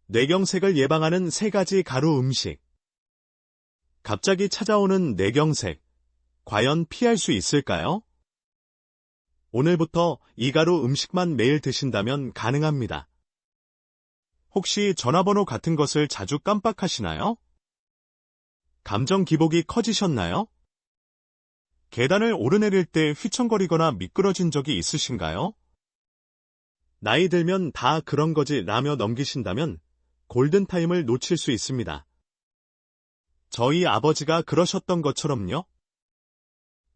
뇌경색을 예방하는 3가지 가루 음식. 갑자기 찾아오는 뇌경색, 과연 피할 수 있을까요? 오늘부터 이 가루 음식만 매일 드신다면 가능합니다. 혹시 전화번호 같은 것을 자주 깜빡하시나요? 감정 기복이 커지셨나요? 계단을 오르내릴 때 휘청거리거나 미끄러진 적이 있으신가요? 나이 들면 다 그런 거지 라며 넘기신다면 골든타임을 놓칠 수 있습니다. 저희 아버지가 그러셨던 것처럼요.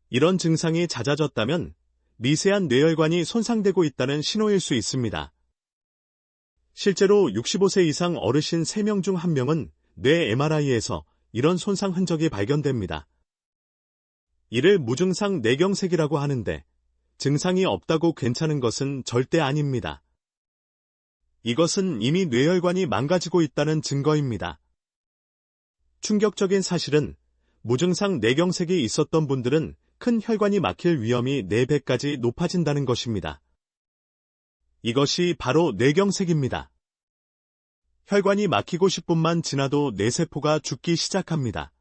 이런 증상이 잦아졌다면 미세한 뇌혈관이 손상되고 있다는 신호일 수 있습니다. 실제로 65세 이상 어르신 3명 중 1명은 뇌 MRI에서 이런 손상 흔적이 발견됩니다. 이를 무증상 뇌경색이라고 하는데 증상이 없다고 괜찮은 것은 절대 아닙니다. 이것은 이미 뇌혈관이 망가지고 있다는 증거입니다. 충격적인 사실은 무증상 뇌경색이 있었던 분들은 큰 혈관이 막힐 위험이 4배까지 높아진다는 것입니다. 이것이 바로 뇌경색입니다. 혈관이 막히고 10분만 지나도 뇌세포가 죽기 시작합니다.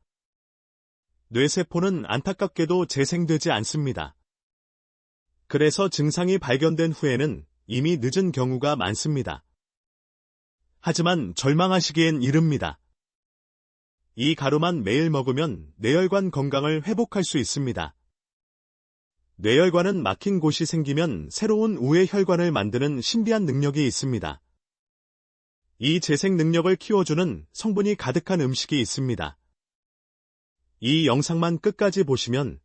뇌세포는 안타깝게도 재생되지 않습니다. 그래서 증상이 발견된 후에는 이미 늦은 경우가 많습니다. 하지만 절망하시기엔 이릅니다. 이 가루만 매일 먹으면 뇌혈관 건강을 회복할 수 있습니다. 뇌혈관은 막힌 곳이 생기면 새로운 우회 혈관을 만드는 신비한 능력이 있습니다. 이 재생 능력을 키워주는 성분이 가득한 음식이 있습니다. 이 영상만 끝까지 보시면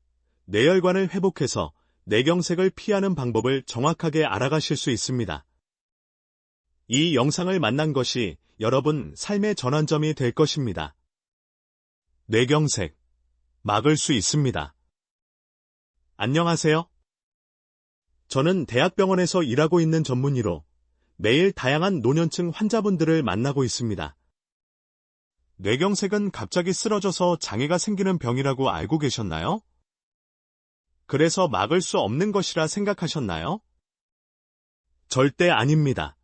뇌혈관을 회복해서 뇌경색을 피하는 방법을 정확하게 알아가실 수 있습니다. 이 영상을 만난 것이 여러분 삶의 전환점이 될 것입니다. 뇌경색, 막을 수 있습니다. 안녕하세요. 저는 대학병원에서 일하고 있는 전문의로 매일 다양한 노년층 환자분들을 만나고 있습니다. 뇌경색은 갑자기 쓰러져서 장애가 생기는 병이라고 알고 계셨나요? 그래서 막을 수 없는 것이라 생각하셨나요? 절대 아닙니다.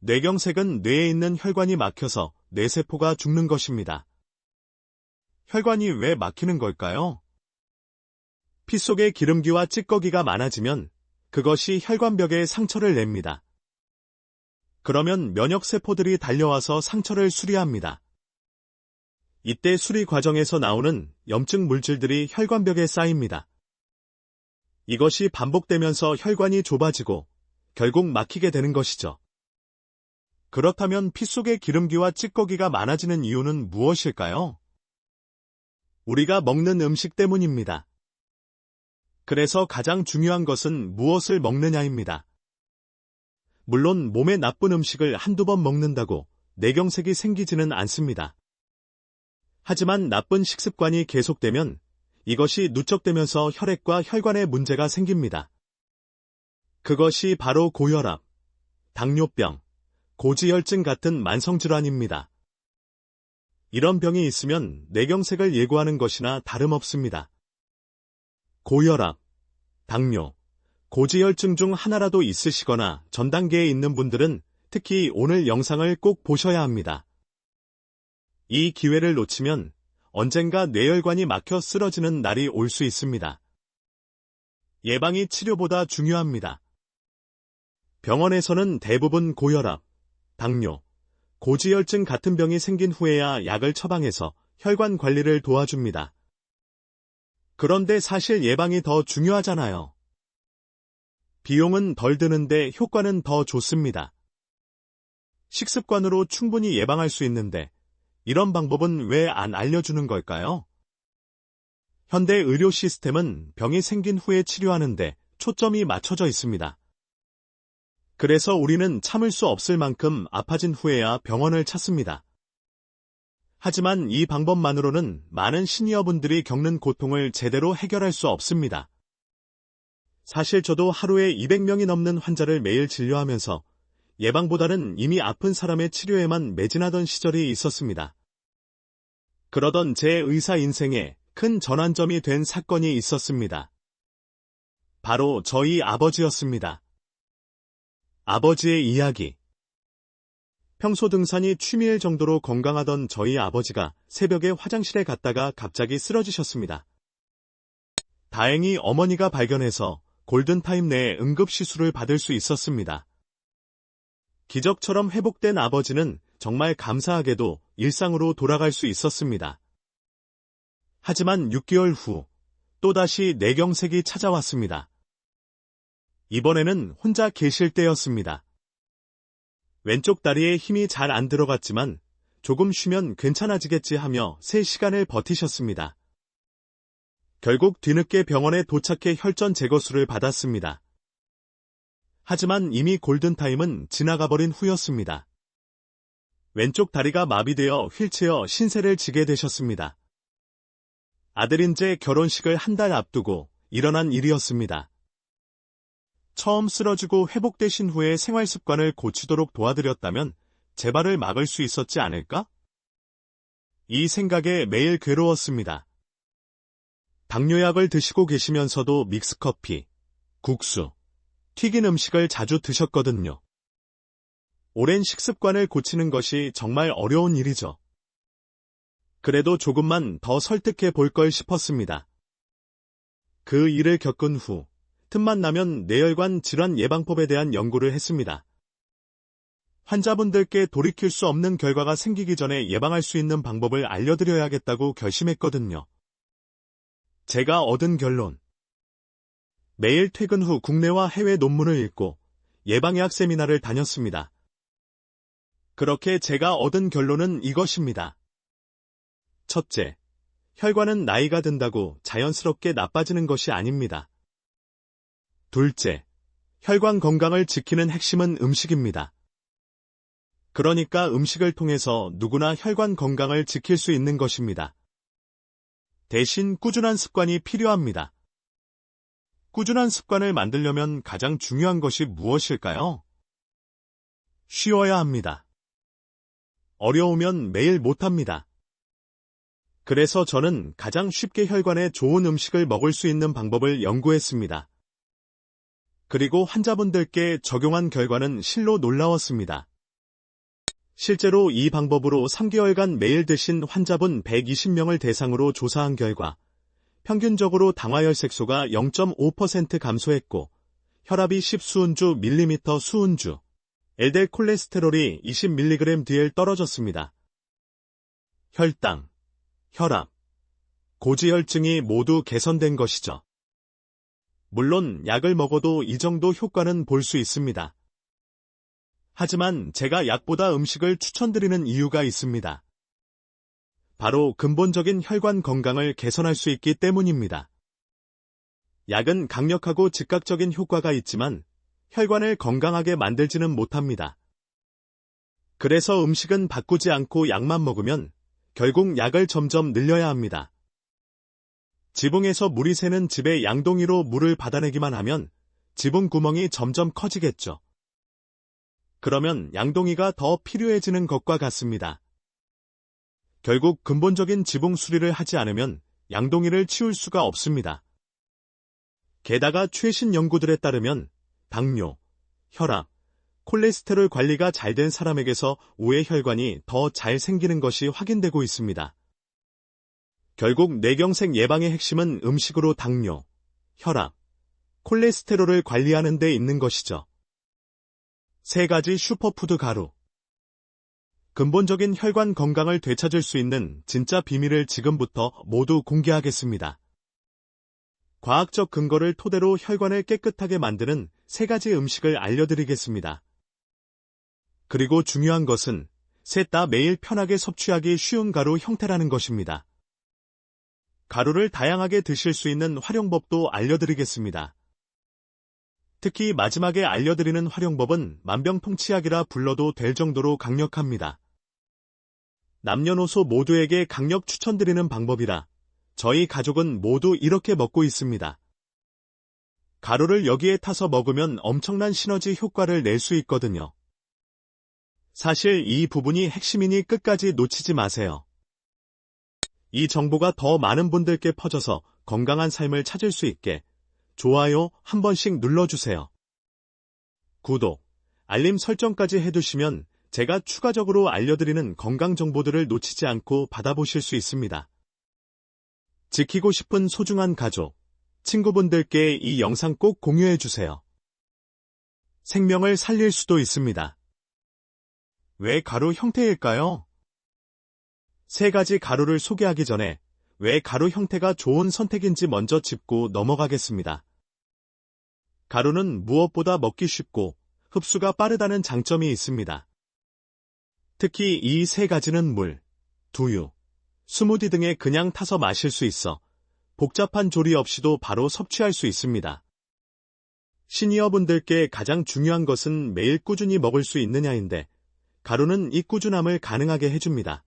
뇌경색은 뇌에 있는 혈관이 막혀서 뇌세포가 죽는 것입니다. 혈관이 왜 막히는 걸까요? 피 속에 기름기와 찌꺼기가 많아지면 그것이 혈관벽에 상처를 냅니다. 그러면 면역세포들이 달려와서 상처를 수리합니다. 이때 수리 과정에서 나오는 염증 물질들이 혈관벽에 쌓입니다. 이것이 반복되면서 혈관이 좁아지고 결국 막히게 되는 것이죠. 그렇다면 피 속에 기름기와 찌꺼기가 많아지는 이유는 무엇일까요? 우리가 먹는 음식 때문입니다. 그래서 가장 중요한 것은 무엇을 먹느냐입니다. 물론 몸에 나쁜 음식을 한두 번 먹는다고 뇌경색이 생기지는 않습니다. 하지만 나쁜 식습관이 계속되면 이것이 누적되면서 혈액과 혈관에 문제가 생깁니다. 그것이 바로 고혈압, 당뇨병, 고지혈증 같은 만성질환입니다. 이런 병이 있으면 뇌경색을 예고하는 것이나 다름없습니다. 고혈압, 당뇨, 고지혈증 중 하나라도 있으시거나 전 단계에 있는 분들은 특히 오늘 영상을 꼭 보셔야 합니다. 이 기회를 놓치면 언젠가 뇌혈관이 막혀 쓰러지는 날이 올 수 있습니다. 예방이 치료보다 중요합니다. 병원에서는 대부분 고혈압, 당뇨, 고지혈증 같은 병이 생긴 후에야 약을 처방해서 혈관 관리를 도와줍니다. 그런데 사실 예방이 더 중요하잖아요. 비용은 덜 드는데 효과는 더 좋습니다. 식습관으로 충분히 예방할 수 있는데 이런 방법은 왜 안 알려주는 걸까요? 현대 의료 시스템은 병이 생긴 후에 치료하는데 초점이 맞춰져 있습니다. 그래서 우리는 참을 수 없을 만큼 아파진 후에야 병원을 찾습니다. 하지만 이 방법만으로는 많은 시니어분들이 겪는 고통을 제대로 해결할 수 없습니다. 사실 저도 하루에 200명이 넘는 환자를 매일 진료하면서 예방보다는 이미 아픈 사람의 치료에만 매진하던 시절이 있었습니다. 그러던 제 의사 인생에 큰 전환점이 된 사건이 있었습니다. 바로 저희 아버지였습니다. 아버지의 이야기. 평소 등산이 취미일 정도로 건강하던 저희 아버지가 새벽에 화장실에 갔다가 갑자기 쓰러지셨습니다. 다행히 어머니가 발견해서 골든타임 내에 응급시술을 받을 수 있었습니다. 기적처럼 회복된 아버지는 정말 감사하게도 일상으로 돌아갈 수 있었습니다. 하지만 6개월 후 또다시 뇌경색이 찾아왔습니다. 이번에는 혼자 계실 때였습니다. 왼쪽 다리에 힘이 잘 안 들어갔지만 조금 쉬면 괜찮아지겠지 하며 3시간을 버티셨습니다. 결국 뒤늦게 병원에 도착해 혈전 제거술을 받았습니다. 하지만 이미 골든타임은 지나가버린 후였습니다. 왼쪽 다리가 마비되어 휠체어 신세를 지게 되셨습니다. 아들인제 결혼식을 한 달 앞두고 일어난 일이었습니다. 처음 쓰러지고 회복되신 후에 생활습관을 고치도록 도와드렸다면 재발을 막을 수 있었지 않을까? 이 생각에 매일 괴로웠습니다. 당뇨약을 드시고 계시면서도 믹스커피, 국수, 튀긴 음식을 자주 드셨거든요. 오랜 식습관을 고치는 것이 정말 어려운 일이죠. 그래도 조금만 더 설득해 볼 걸 싶었습니다. 그 일을 겪은 후 틈만 나면 뇌혈관 질환 예방법에 대한 연구를 했습니다. 환자분들께 돌이킬 수 없는 결과가 생기기 전에 예방할 수 있는 방법을 알려드려야겠다고 결심했거든요. 제가 얻은 결론. 매일 퇴근 후 국내와 해외 논문을 읽고 예방의학 세미나를 다녔습니다. 그렇게 제가 얻은 결론은 이것입니다. 첫째, 혈관은 나이가 든다고 자연스럽게 나빠지는 것이 아닙니다. 둘째, 혈관 건강을 지키는 핵심은 음식입니다. 그러니까 음식을 통해서 누구나 혈관 건강을 지킬 수 있는 것입니다. 대신 꾸준한 습관이 필요합니다. 꾸준한 습관을 만들려면 가장 중요한 것이 무엇일까요? 쉬어야 합니다. 어려우면 매일 못합니다. 그래서 저는 가장 쉽게 혈관에 좋은 음식을 먹을 수 있는 방법을 연구했습니다. 그리고 환자분들께 적용한 결과는 실로 놀라웠습니다. 실제로 이 방법으로 3개월간 매일 드신 환자분 120명을 대상으로 조사한 결과 평균적으로 당화혈색소가 0.5% 감소했고 혈압이 10수은주 밀리미터 수은주, LDL 콜레스테롤이 20mg/dl 떨어졌습니다. 혈당, 혈압, 고지혈증이 모두 개선된 것이죠. 물론 약을 먹어도 이 정도 효과는 볼 수 있습니다. 하지만 제가 약보다 음식을 추천드리는 이유가 있습니다. 바로 근본적인 혈관 건강을 개선할 수 있기 때문입니다. 약은 강력하고 즉각적인 효과가 있지만 혈관을 건강하게 만들지는 못합니다. 그래서 음식은 바꾸지 않고 약만 먹으면 결국 약을 점점 늘려야 합니다. 지붕에서 물이 새는 집에 양동이로 물을 받아내기만 하면 지붕 구멍이 점점 커지겠죠. 그러면 양동이가 더 필요해지는 것과 같습니다. 결국 근본적인 지붕 수리를 하지 않으면 양동이를 치울 수가 없습니다. 게다가 최신 연구들에 따르면 당뇨, 혈압, 콜레스테롤 관리가 잘 된 사람에게서 우회혈관이 더 잘 생기는 것이 확인되고 있습니다. 결국 뇌경색 예방의 핵심은 음식으로 당뇨, 혈압, 콜레스테롤을 관리하는 데 있는 것이죠. 3가지 슈퍼푸드 가루. 근본적인 혈관 건강을 되찾을 수 있는 진짜 비밀을 지금부터 모두 공개하겠습니다. 과학적 근거를 토대로 혈관을 깨끗하게 만드는 3가지 음식을 알려드리겠습니다. 그리고 중요한 것은 셋 다 매일 편하게 섭취하기 쉬운 가루 형태라는 것입니다. 가루를 다양하게 드실 수 있는 활용법도 알려드리겠습니다. 특히 마지막에 알려드리는 활용법은 만병통치약이라 불러도 될 정도로 강력합니다. 남녀노소 모두에게 강력 추천드리는 방법이라 저희 가족은 모두 이렇게 먹고 있습니다. 가루를 여기에 타서 먹으면 엄청난 시너지 효과를 낼 수 있거든요. 사실 이 부분이 핵심이니 끝까지 놓치지 마세요. 이 정보가 더 많은 분들께 퍼져서 건강한 삶을 찾을 수 있게 좋아요 한 번씩 눌러주세요. 구독, 알림 설정까지 해두시면 제가 추가적으로 알려드리는 건강 정보들을 놓치지 않고 받아보실 수 있습니다. 지키고 싶은 소중한 가족, 친구분들께 이 영상 꼭 공유해주세요. 생명을 살릴 수도 있습니다. 왜 가루 형태일까요? 세 가지 가루를 소개하기 전에 왜 가루 형태가 좋은 선택인지 먼저 짚고 넘어가겠습니다. 가루는 무엇보다 먹기 쉽고 흡수가 빠르다는 장점이 있습니다. 특히 이 세 가지는 물, 두유, 스무디 등에 그냥 타서 마실 수 있어 복잡한 조리 없이도 바로 섭취할 수 있습니다. 시니어분들께 가장 중요한 것은 매일 꾸준히 먹을 수 있느냐인데 가루는 이 꾸준함을 가능하게 해줍니다.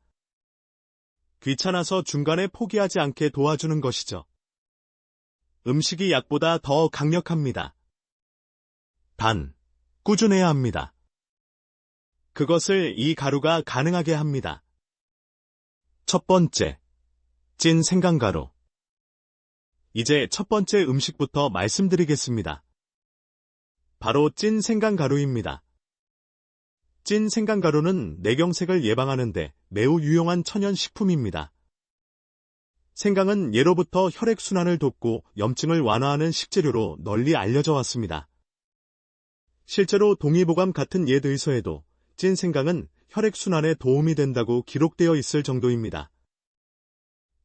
귀찮아서 중간에 포기하지 않게 도와주는 것이죠. 음식이 약보다 더 강력합니다. 단, 꾸준해야 합니다. 그것을 이 가루가 가능하게 합니다. 첫 번째, 찐 생강가루. 이제 첫 번째 음식부터 말씀드리겠습니다. 바로 찐 생강가루입니다. 찐 생강가루는 뇌경색을 예방하는데 매우 유용한 천연식품입니다. 생강은 예로부터 혈액순환을 돕고 염증을 완화하는 식재료로 널리 알려져 왔습니다. 실제로 동의보감 같은 옛 의서에도 찐 생강은 혈액순환에 도움이 된다고 기록되어 있을 정도입니다.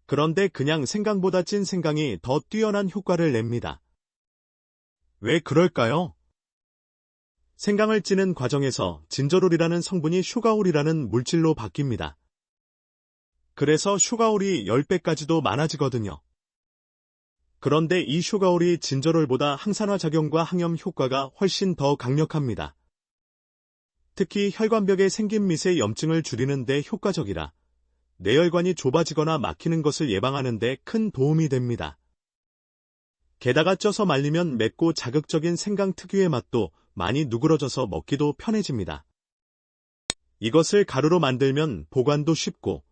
그런데 그냥 생강보다 찐 생강이 더 뛰어난 효과를 냅니다. 왜 그럴까요? 생강을 찌는 과정에서 진저롤이라는 성분이 슈가올이라는 물질로 바뀝니다. 그래서 슈가올이 10배까지도 많아지거든요. 그런데 이 슈가올이 진저롤보다 항산화 작용과 항염 효과가 훨씬 더 강력합니다. 특히 혈관벽에 생긴 미세 염증을 줄이는 데 효과적이라 뇌혈관이 좁아지거나 막히는 것을 예방하는 데 큰 도움이 됩니다. 게다가 쪄서 말리면 맵고 자극적인 생강 특유의 맛도 많이 누그러져서 먹기도 편해집니다. 이것을 가루로 만들면 보관도 쉽고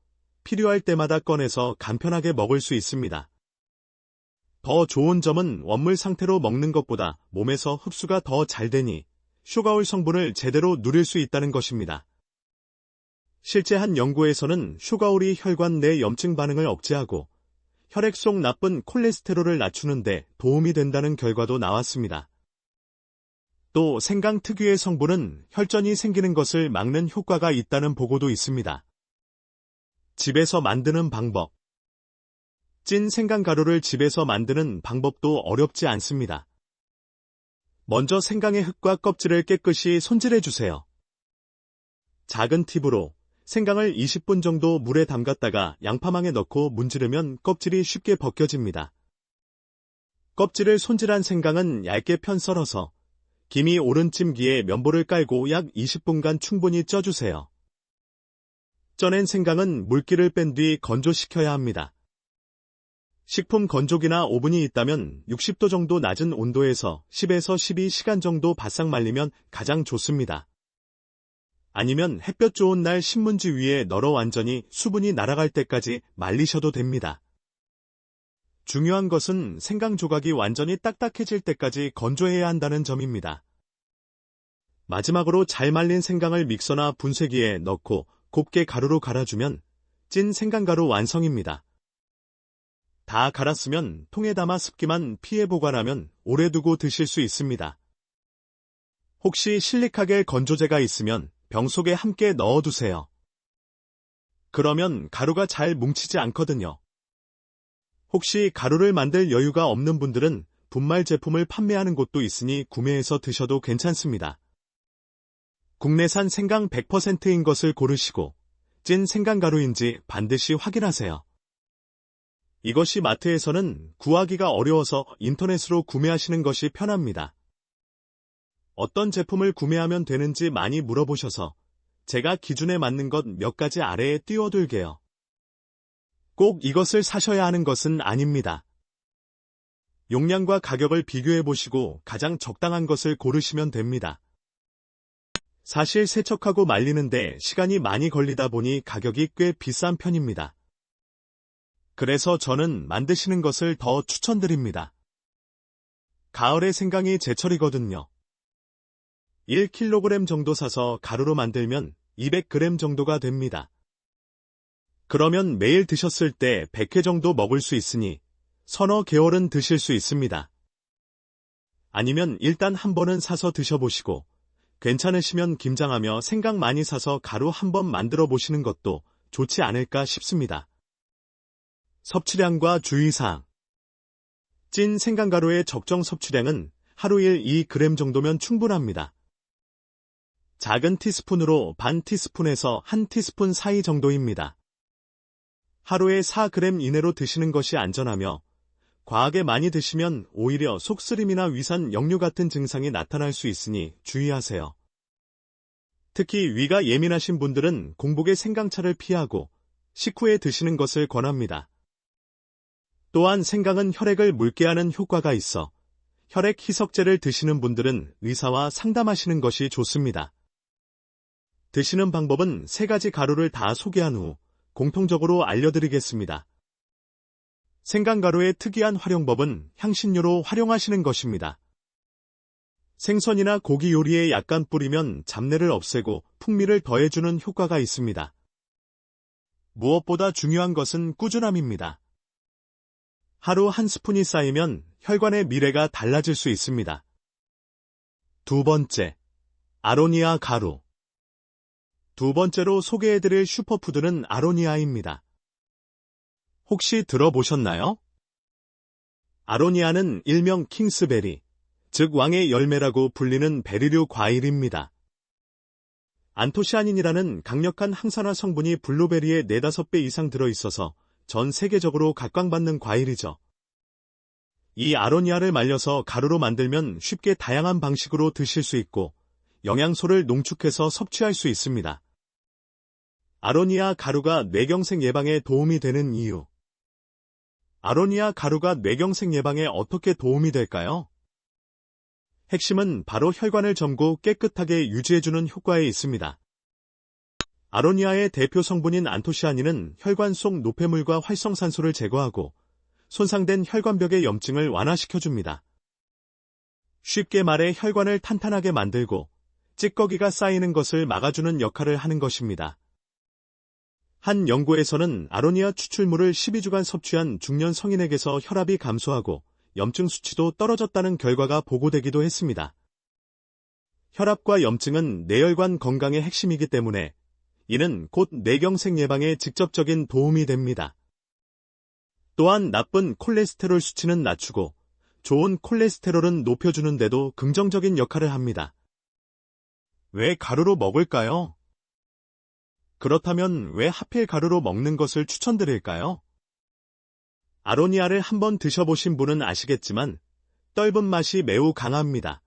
필요할 때마다 꺼내서 간편하게 먹을 수 있습니다. 더 좋은 점은 원물 상태로 먹는 것보다 몸에서 흡수가 더 잘 되니 슈가올 성분을 제대로 누릴 수 있다는 것입니다. 실제 한 연구에서는 슈가올이 혈관 내 염증 반응을 억제하고 혈액 속 나쁜 콜레스테롤을 낮추는 데 도움이 된다는 결과도 나왔습니다. 또 생강 특유의 성분은 혈전이 생기는 것을 막는 효과가 있다는 보고도 있습니다. 집에서 만드는 방법. 찐 생강가루를 집에서 만드는 방법도 어렵지 않습니다. 먼저 생강의 흙과 껍질을 깨끗이 손질해주세요. 작은 팁으로 생강을 20분 정도 물에 담갔다가 양파망에 넣고 문지르면 껍질이 쉽게 벗겨집니다. 껍질을 손질한 생강은 얇게 편 썰어서 김이 오른 찜기에 면보를 깔고 약 20분간 충분히 쪄주세요. 쪄낸 생강은 물기를 뺀 뒤 건조시켜야 합니다. 식품 건조기나 오븐이 있다면 60도 정도 낮은 온도에서 10에서 12시간 정도 바싹 말리면 가장 좋습니다. 아니면 햇볕 좋은 날 신문지 위에 널어 완전히 수분이 날아갈 때까지 말리셔도 됩니다. 중요한 것은 생강 조각이 완전히 딱딱해질 때까지 건조해야 한다는 점입니다. 마지막으로 잘 말린 생강을 믹서나 분쇄기에 넣고 곱게 가루로 갈아주면 찐 생강가루 완성입니다. 다 갈았으면 통에 담아 습기만 피해 보관하면 오래 두고 드실 수 있습니다. 혹시 실리카겔 건조제가 있으면 병 속에 함께 넣어두세요. 그러면 가루가 잘 뭉치지 않거든요. 혹시 가루를 만들 여유가 없는 분들은 분말 제품을 판매하는 곳도 있으니 구매해서 드셔도 괜찮습니다. 국내산 생강 100%인 것을 고르시고 찐 생강가루인지 반드시 확인하세요. 이것이 마트에서는 구하기가 어려워서 인터넷으로 구매하시는 것이 편합니다. 어떤 제품을 구매하면 되는지 많이 물어보셔서 제가 기준에 맞는 것 몇 가지 아래에 띄워둘게요. 꼭 이것을 사셔야 하는 것은 아닙니다. 용량과 가격을 비교해보시고 가장 적당한 것을 고르시면 됩니다. 사실 세척하고 말리는데 시간이 많이 걸리다 보니 가격이 꽤 비싼 편입니다. 그래서 저는 만드시는 것을 더 추천드립니다. 가을에 생강이 제철이거든요. 1kg 정도 사서 가루로 만들면 200g 정도가 됩니다. 그러면 매일 드셨을 때 100회 정도 먹을 수 있으니 서너 개월은 드실 수 있습니다. 아니면 일단 한 번은 사서 드셔보시고 괜찮으시면 김장하며 생강 많이 사서 가루 한번 만들어 보시는 것도 좋지 않을까 싶습니다. 섭취량과 주의사항. 찐 생강가루의 적정 섭취량은 하루 1-2g 정도면 충분합니다. 작은 티스푼으로 반 티스푼에서 1티스푼 사이 정도입니다. 하루에 4g 이내로 드시는 것이 안전하며 과하게 많이 드시면 오히려 속쓰림이나 위산 역류 같은 증상이 나타날 수 있으니 주의하세요. 특히 위가 예민하신 분들은 공복에 생강차를 피하고 식후에 드시는 것을 권합니다. 또한 생강은 혈액을 묽게 하는 효과가 있어 혈액 희석제를 드시는 분들은 의사와 상담하시는 것이 좋습니다. 드시는 방법은 3가지 가루를 다 소개한 후 공통적으로 알려드리겠습니다. 생강가루의 특이한 활용법은 향신료로 활용하시는 것입니다. 생선이나 고기 요리에 약간 뿌리면 잡내를 없애고 풍미를 더해주는 효과가 있습니다. 무엇보다 중요한 것은 꾸준함입니다. 하루 1스푼이 쌓이면 혈관의 미래가 달라질 수 있습니다. 두 번째, 아로니아 가루. 두 번째로 소개해드릴 슈퍼푸드는 아로니아입니다. 혹시 들어보셨나요? 아로니아는 일명 킹스베리, 즉 왕의 열매라고 불리는 베리류 과일입니다. 안토시아닌이라는 강력한 항산화 성분이 블루베리의 4-5배 이상 들어있어서 전 세계적으로 각광받는 과일이죠. 이 아로니아를 말려서 가루로 만들면 쉽게 다양한 방식으로 드실 수 있고 영양소를 농축해서 섭취할 수 있습니다. 아로니아 가루가 뇌경색 예방에 도움이 되는 이유. 아로니아 가루가 뇌경색 예방에 어떻게 도움이 될까요? 핵심은 바로 혈관을 점고 깨끗하게 유지해주는 효과에 있습니다. 아로니아의 대표 성분인 안토시아닌은 혈관 속 노폐물과 활성산소를 제거하고 손상된 혈관벽의 염증을 완화시켜줍니다. 쉽게 말해 혈관을 탄탄하게 만들고 찌꺼기가 쌓이는 것을 막아주는 역할을 하는 것입니다. 한 연구에서는 아로니아 추출물을 12주간 섭취한 중년 성인에게서 혈압이 감소하고 염증 수치도 떨어졌다는 결과가 보고되기도 했습니다. 혈압과 염증은 뇌혈관 건강의 핵심이기 때문에 이는 곧 뇌경색 예방에 직접적인 도움이 됩니다. 또한 나쁜 콜레스테롤 수치는 낮추고 좋은 콜레스테롤은 높여주는 데도 긍정적인 역할을 합니다. 왜 가루로 먹을까요? 그렇다면 왜 하필 가루로 먹는 것을 추천드릴까요? 아로니아를 한번 드셔보신 분은 아시겠지만 떫은 맛이 매우 강합니다.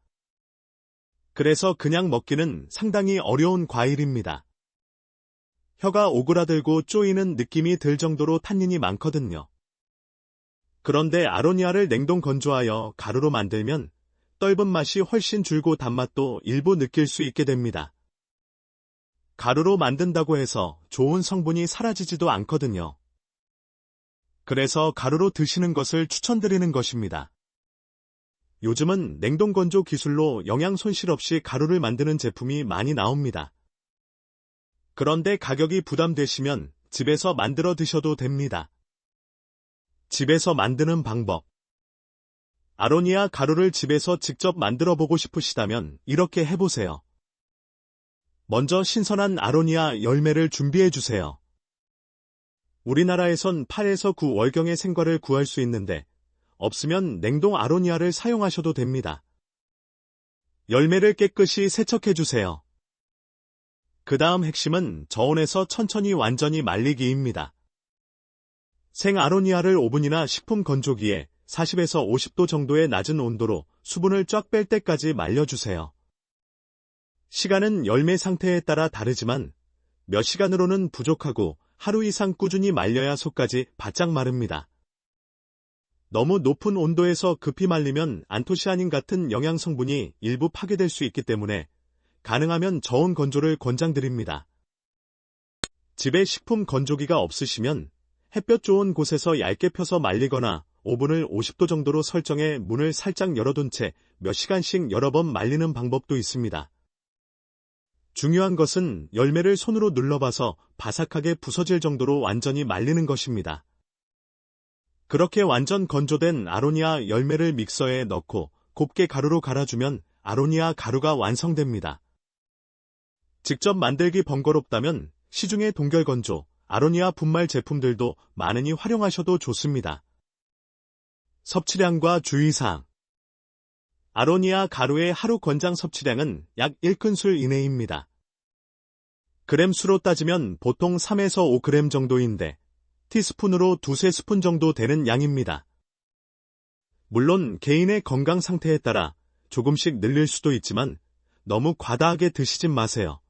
그래서 그냥 먹기는 상당히 어려운 과일입니다. 혀가 오그라들고 쪼이는 느낌이 들 정도로 탄닌이 많거든요. 그런데 아로니아를 냉동 건조하여 가루로 만들면 떫은 맛이 훨씬 줄고 단맛도 일부 느낄 수 있게 됩니다. 가루로 만든다고 해서 좋은 성분이 사라지지도 않거든요. 그래서 가루로 드시는 것을 추천드리는 것입니다. 요즘은 냉동 건조 기술로 영양 손실 없이 가루를 만드는 제품이 많이 나옵니다. 그런데 가격이 부담되시면 집에서 만들어 드셔도 됩니다. 집에서 만드는 방법. 아로니아 가루를 집에서 직접 만들어 보고 싶으시다면 이렇게 해보세요. 먼저 신선한 아로니아 열매를 준비해 주세요. 우리나라에선 8에서 9월경의 생과를 구할 수 있는데 없으면 냉동 아로니아를 사용하셔도 됩니다. 열매를 깨끗이 세척해 주세요. 그 다음 핵심은 저온에서 천천히 완전히 말리기입니다. 생 아로니아를 오븐이나 식품 건조기에 40에서 50도 정도의 낮은 온도로 수분을 쫙 뺄 때까지 말려주세요. 시간은 열매 상태에 따라 다르지만 몇 시간으로는 부족하고 하루 이상 꾸준히 말려야 속까지 바짝 마릅니다. 너무 높은 온도에서 급히 말리면 안토시아닌 같은 영양성분이 일부 파괴될 수 있기 때문에 가능하면 저온 건조를 권장드립니다. 집에 식품 건조기가 없으시면 햇볕 좋은 곳에서 얇게 펴서 말리거나 오븐을 50도 정도로 설정해 문을 살짝 열어둔 채 몇 시간씩 여러 번 말리는 방법도 있습니다. 중요한 것은 열매를 손으로 눌러봐서 바삭하게 부서질 정도로 완전히 말리는 것입니다. 그렇게 완전 건조된 아로니아 열매를 믹서에 넣고 곱게 가루로 갈아주면 아로니아 가루가 완성됩니다. 직접 만들기 번거롭다면 시중의 동결건조, 아로니아 분말 제품들도 많으니 활용하셔도 좋습니다. 섭취량과 주의사항. 아로니아 가루의 하루 권장 섭취량은 약 1큰술 이내입니다. 그램수로 따지면 보통 3에서 5g 정도인데 티스푼으로 2~3스푼 정도 되는 양입니다. 물론 개인의 건강 상태에 따라 조금씩 늘릴 수도 있지만 너무 과다하게 드시진 마세요.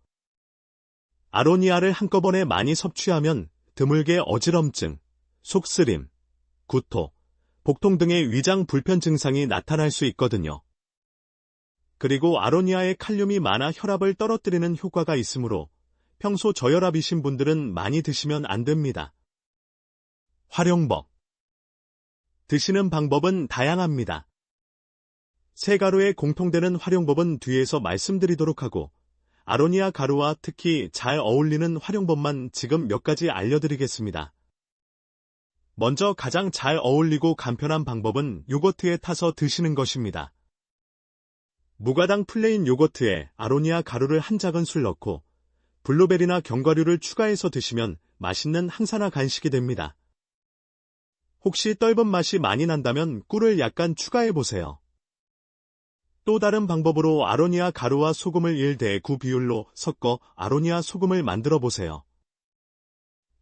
아로니아를 한꺼번에 많이 섭취하면 드물게 어지럼증, 속쓰림, 구토, 복통 등의 위장 불편 증상이 나타날 수 있거든요. 그리고 아로니아에 칼륨이 많아 혈압을 떨어뜨리는 효과가 있으므로 평소 저혈압이신 분들은 많이 드시면 안 됩니다. 활용법. 드시는 방법은 다양합니다. 새 가루의 공통되는 활용법은 뒤에서 말씀드리도록 하고 아로니아 가루와 특히 잘 어울리는 활용법만 지금 몇 가지 알려드리겠습니다. 먼저 가장 잘 어울리고 간편한 방법은 요거트에 타서 드시는 것입니다. 무가당 플레인 요거트에 아로니아 가루를 한 작은술 넣고 블루베리나 견과류를 추가해서 드시면 맛있는 항산화 간식이 됩니다. 혹시 떫은 맛이 많이 난다면 꿀을 약간 추가해보세요. 또 다른 방법으로 아로니아 가루와 소금을 1:9 비율로 섞어 아로니아 소금을 만들어 보세요.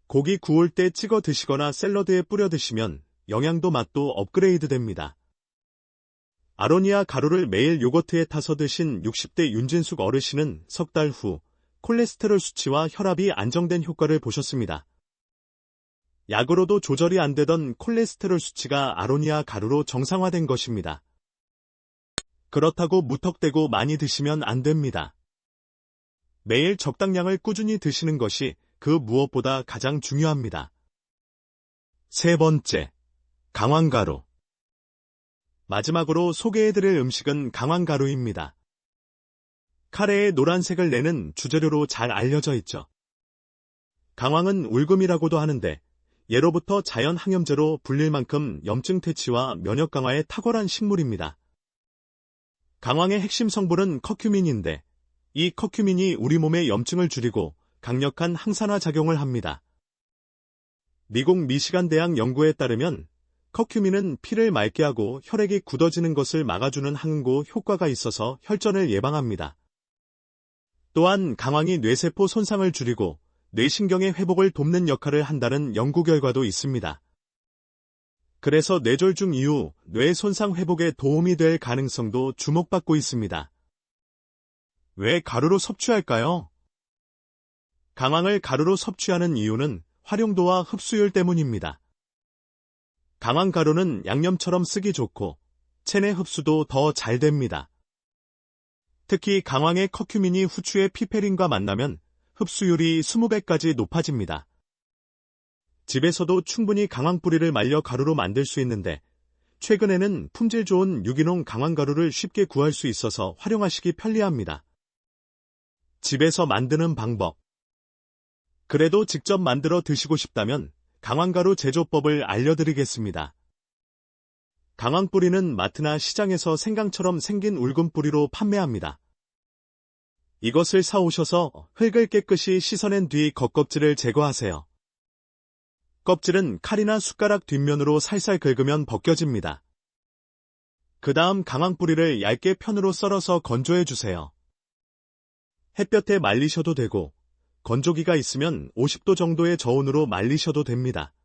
고기 구울 때 찍어 드시거나 샐러드에 뿌려 드시면 영양도 맛도 업그레이드 됩니다. 아로니아 가루를 매일 요거트에 타서 드신 60대 윤진숙 어르신은 석 달 후 콜레스테롤 수치와 혈압이 안정된 효과를 보셨습니다. 약으로도 조절이 안 되던 콜레스테롤 수치가 아로니아 가루로 정상화된 것입니다. 그렇다고 무턱대고 많이 드시면 안 됩니다. 매일 적당량을 꾸준히 드시는 것이 그 무엇보다 가장 중요합니다. 세 번째, 강황가루. 마지막으로 소개해드릴 음식은 강황가루입니다. 카레의 노란색을 내는 주재료로 잘 알려져 있죠. 강황은 울금이라고도 하는데 예로부터 자연 항염제로 불릴 만큼 염증 퇴치와 면역 강화에 탁월한 식물입니다. 강황의 핵심 성분은 커큐민인데 이 커큐민이 우리 몸의 염증을 줄이고 강력한 항산화 작용을 합니다. 미국 미시간 대학 연구에 따르면 커큐민은 피를 맑게 하고 혈액이 굳어지는 것을 막아주는 항응고 효과가 있어서 혈전을 예방합니다. 또한 강황이 뇌세포 손상을 줄이고 뇌신경의 회복을 돕는 역할을 한다는 연구 결과도 있습니다. 그래서 뇌졸중 이후 뇌 손상 회복에 도움이 될 가능성도 주목받고 있습니다. 왜 가루로 섭취할까요? 강황을 가루로 섭취하는 이유는 활용도와 흡수율 때문입니다. 강황가루는 양념처럼 쓰기 좋고 체내 흡수도 더 잘 됩니다. 특히 강황의 커큐민이 후추의 피페린과 만나면 흡수율이 20배까지 높아집니다. 집에서도 충분히 강황 뿌리를 말려 가루로 만들 수 있는데 최근에는 품질 좋은 유기농 강황가루를 쉽게 구할 수 있어서 활용하시기 편리합니다. 집에서 만드는 방법. 그래도 직접 만들어 드시고 싶다면 강황가루 제조법을 알려드리겠습니다. 강황 뿌리는 마트나 시장에서 생강처럼 생긴 울금 뿌리로 판매합니다. 이것을 사오셔서 흙을 깨끗이 씻어낸 뒤 겉껍질을 제거하세요. 껍질은 칼이나 숟가락 뒷면으로 살살 긁으면 벗겨집니다. 그 다음 강황 뿌리를 얇게 편으로 썰어서 건조해주세요. 햇볕에 말리셔도 되고 건조기가 있으면 50도 정도의 저온으로 말리셔도 됩니다.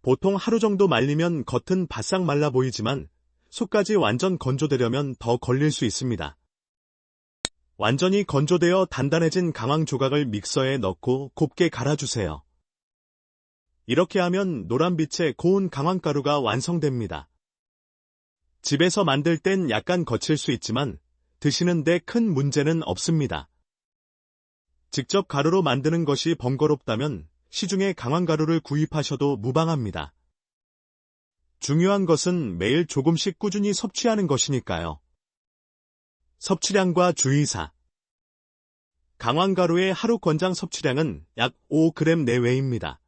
보통 하루 정도 말리면 겉은 바싹 말라 보이지만 속까지 완전 건조되려면 더 걸릴 수 있습니다. 완전히 건조되어 단단해진 강황 조각을 믹서에 넣고 곱게 갈아주세요. 이렇게 하면 노란빛의 고운 강황가루가 완성됩니다. 집에서 만들 땐 약간 거칠 수 있지만 드시는데 큰 문제는 없습니다. 직접 가루로 만드는 것이 번거롭다면 시중에 강황가루를 구입하셔도 무방합니다. 중요한 것은 매일 조금씩 꾸준히 섭취하는 것이니까요. 섭취량과 주의사. 강황가루의 하루 권장 섭취량은 약 5g 내외입니다.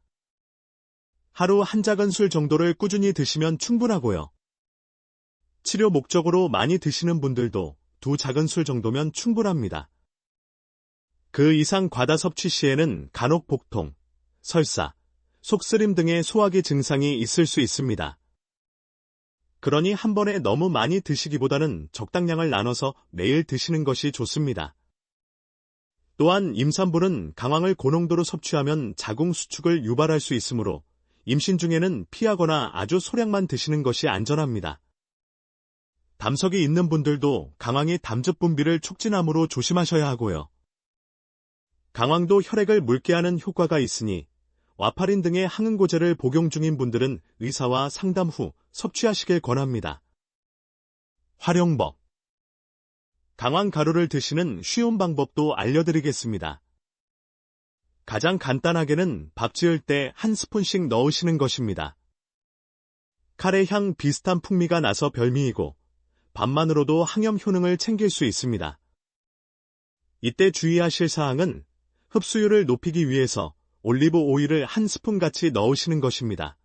하루 한 작은술 정도를 꾸준히 드시면 충분하고요. 치료 목적으로 많이 드시는 분들도 2작은술 정도면 충분합니다. 그 이상 과다 섭취 시에는 간혹 복통, 설사, 속쓰림 등의 소화기 증상이 있을 수 있습니다. 그러니 한 번에 너무 많이 드시기보다는 적당량을 나눠서 매일 드시는 것이 좋습니다. 또한 임산부는 강황을 고농도로 섭취하면 자궁 수축을 유발할 수 있으므로 임신 중에는 피하거나 아주 소량만 드시는 것이 안전합니다. 담석이 있는 분들도 강황이 담즙 분비를 촉진하므로 조심하셔야 하고요. 강황도 혈액을 묽게 하는 효과가 있으니 와파린 등의 항응고제를 복용 중인 분들은 의사와 상담 후 섭취하시길 권합니다. 활용법. 강황 가루를 드시는 쉬운 방법도 알려드리겠습니다. 가장 간단하게는 밥 지을 때 한 스푼씩 넣으시는 것입니다. 카레 향 비슷한 풍미가 나서 별미이고 밥만으로도 항염 효능을 챙길 수 있습니다. 이때 주의하실 사항은 흡수율을 높이기 위해서 올리브 오일을 한 스푼같이 넣으시는 것입니다.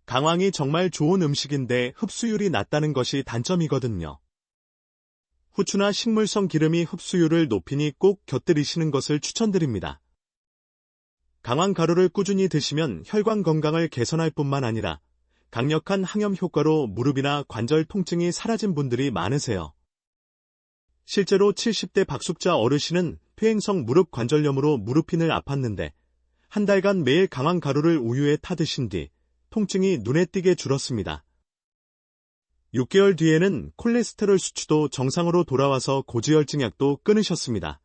강황이 정말 좋은 음식인데 흡수율이 낮다는 것이 단점이거든요. 후추나 식물성 기름이 흡수율을 높이니 꼭 곁들이시는 것을 추천드립니다. 강황 가루를 꾸준히 드시면 혈관 건강을 개선할 뿐만 아니라 강력한 항염 효과로 무릎이나 관절 통증이 사라진 분들이 많으세요. 실제로 70대 박숙자 어르신은 퇴행성 무릎 관절염으로 무릎핀을 아팠는데 한 달간 매일 강황 가루를 우유에 타 드신 뒤 통증이 눈에 띄게 줄었습니다. 6개월 뒤에는 콜레스테롤 수치도 정상으로 돌아와서 고지혈증 약도 끊으셨습니다.